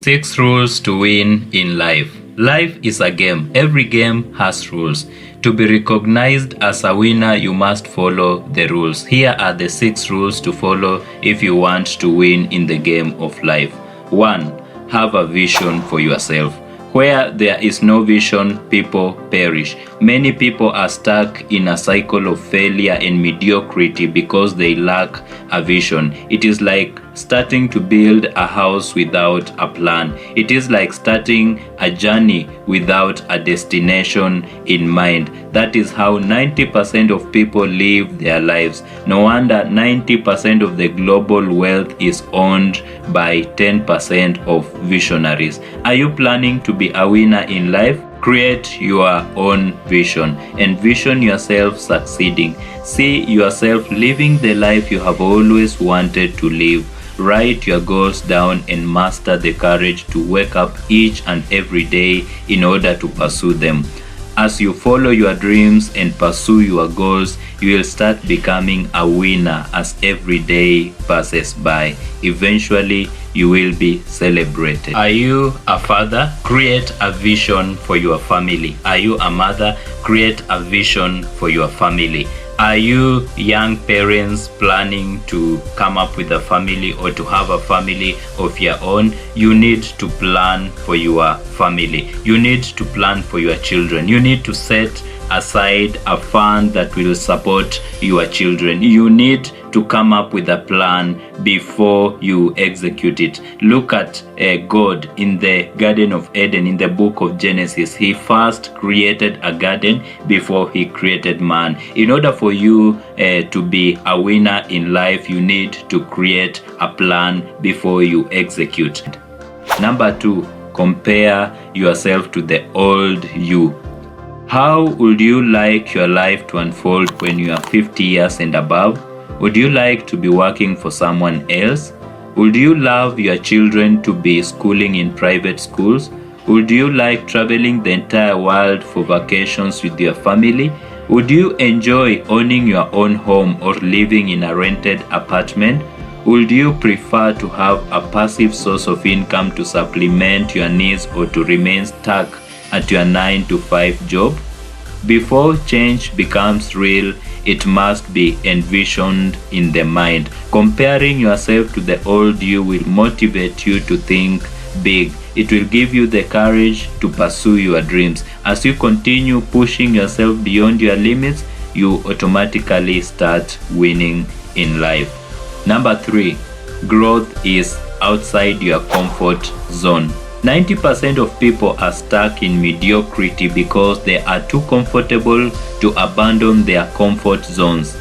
6 rules to win in life. Life is a game. Every game has rules. To be recognized as a winner, you must follow the rules. Here are the 6 rules to follow if you want to win in the game of life. 1. Have a vision for yourself. Where there is no vision, people perish. Many people are stuck in a cycle of failure and mediocrity because they lack a vision. It is like starting to build a house without a plan. It is like starting a journey without a destination in mind. That is how 90% of people live their lives. No wonder 90% of the global wealth is owned by 10% of visionaries. Are you planning to be a winner in life? Create your own vision. Envision yourself succeeding. See yourself living the life you have always wanted to live. Write your goals down and master the courage to wake up each and every day in order to pursue them. As you follow your dreams and pursue your goals, you will start becoming a winner as every day passes by. Eventually, you will be celebrated. Are you a father? Create a vision for your family. Are you a mother? Create a vision for your family. Are you young parents planning to come up with a family or to have a family of your own? You need to plan for your family. You need to plan for your children. You need to set aside a fund that will support your children. You need to come up with a plan before you execute it. Look at God in the Garden of Eden in the book of Genesis. He first created a garden before he created man. In order for you to be a winner in life, you need to create a plan before you execute. Number 2, compare yourself to the old you. How would you like your life to unfold when you are 50 years and above? Would you like to be working for someone else? Would you love your children to be schooling in private schools? Would you like traveling the entire world for vacations with your family? Would you enjoy owning your own home or living in a rented apartment? Would you prefer to have a passive source of income to supplement your needs or to remain stuck at your 9-to-5 job? Before change becomes real, it must be envisioned in the mind. Comparing yourself to the old you will motivate you to think big. It will give you the courage to pursue your dreams. As you continue pushing yourself beyond your limits, you automatically start winning in life. Number 3, growth is outside your comfort zone. 90% of people are stuck in mediocrity because they are too comfortable to abandon their comfort zones.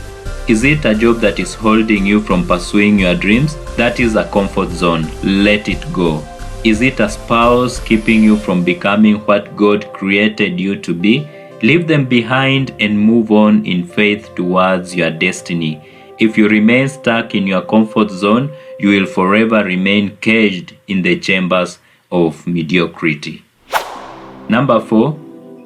Is it a job that is holding you from pursuing your dreams? That is a comfort zone. Let it go. Is it a spouse keeping you from becoming what God created you to be? Leave them behind and move on in faith towards your destiny. If you remain stuck in your comfort zone, you will forever remain caged in the chambers of mediocrity. Number 4,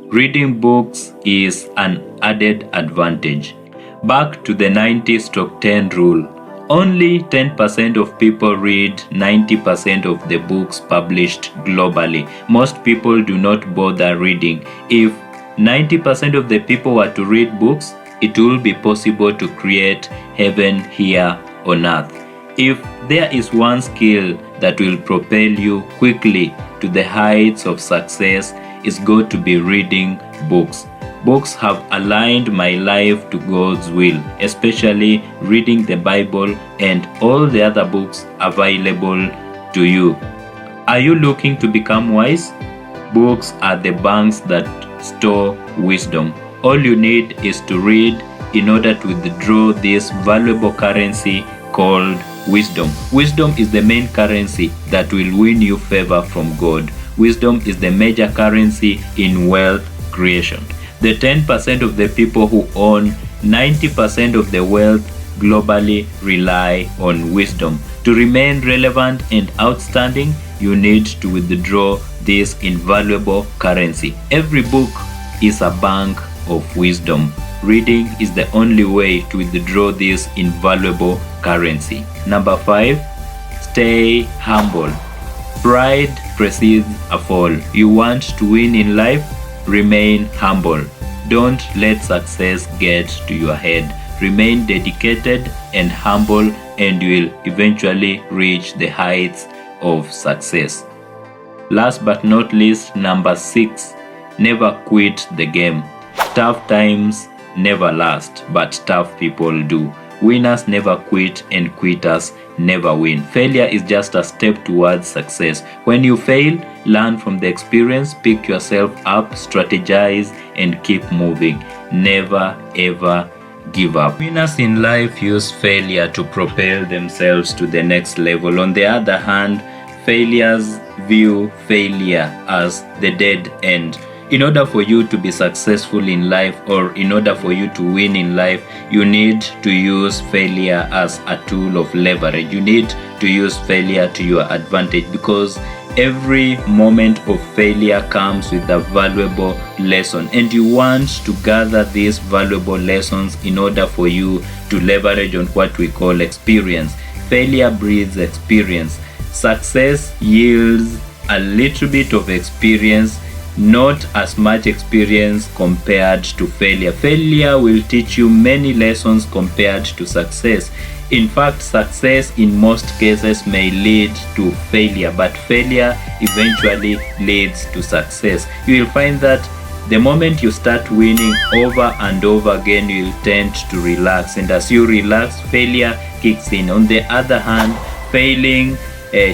reading books is an added advantage. Back to the 90/10 rule. Only 10% of people read 90% of the books published globally. Most people do not bother reading. If 90% of the people were to read books, it will be possible to create heaven here on earth. If there is one skill that will propel you quickly to the heights of success, it's going to be reading books. Books have aligned my life to God's will, especially reading the Bible and all the other books available to you. Are you looking to become wise? Books are the banks that store wisdom. All you need is to read in order to withdraw this valuable currency called wisdom. Wisdom is the main currency that will win you favor from God. Wisdom is the major currency in wealth creation. The 10% of the people who own 90% of the wealth globally rely on wisdom. To remain relevant and outstanding, you need to withdraw this invaluable currency. Every book is a bank of wisdom. Reading is the only way to withdraw this invaluable currency. Number 5, stay humble. Pride precedes a fall. You want to win in life? Remain humble. Don't let success get to your head. Remain dedicated and humble, and you will eventually reach the heights of success. Last but not least, number 6, never quit the game. Tough times never last, but tough people do. Winners never quit and quitters never win. Failure is just a step towards success. When you fail, learn from the experience, pick yourself up, strategize, and keep moving. Never ever give up. Winners in life use failure to propel themselves to the next level. On the other hand, failures view failure as the dead end. In order for you to be successful in life, or in order for you to win in life, you need to use failure as a tool of leverage. You need to use failure to your advantage, because every moment of failure comes with a valuable lesson, and you want to gather these valuable lessons in order for you to leverage on what we call experience. Failure breeds experience. Success yields a little bit of experience, not as much experience compared to failure. Failure will teach you many lessons compared to success. In fact, success in most cases may lead to failure, but failure eventually leads to success. You will find that the moment you start winning over and over again, you will tend to relax, and as you relax, failure kicks in. On the other hand, failing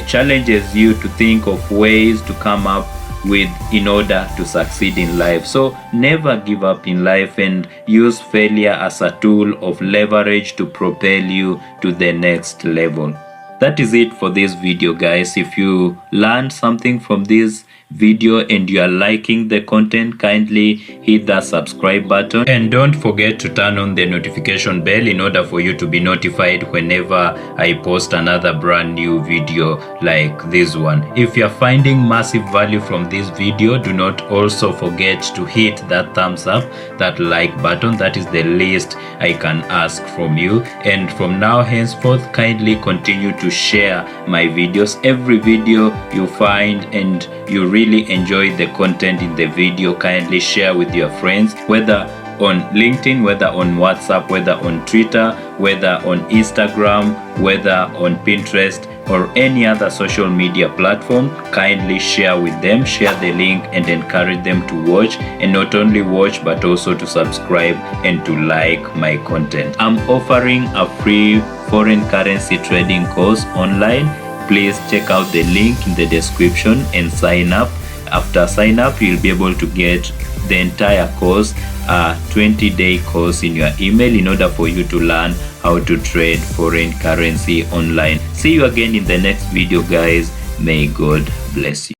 challenges you to think of ways to come up with in order to succeed in life. So never give up in life, and use failure as a tool of leverage to propel you to the next level. That is it for this video, guys. If you learned something from this video and you are liking the content, kindly hit that subscribe button, and don't forget to turn on the notification bell in order for you to be notified whenever I post another brand new video like this one. If you are finding massive value from this video, do not also forget to hit that thumbs up, that like button. That is the least I can ask from you, and from now henceforth, kindly continue to share my videos. Every video you find and you really enjoy the content in the video, kindly share with your friends, whether on LinkedIn, whether on WhatsApp, whether on Twitter, whether on Instagram, whether on Pinterest, or any other social media platform. Kindly share with them, share the link, and encourage them to watch, and not only watch but also to subscribe and to like my content. I'm offering a free foreign currency trading course online. Please check out the link in the description and sign up. After sign up, you'll be able to get the entire course, a 20-day course in your email, in order for you to learn how to trade foreign currency online. See you again in the next video, guys. May God bless you.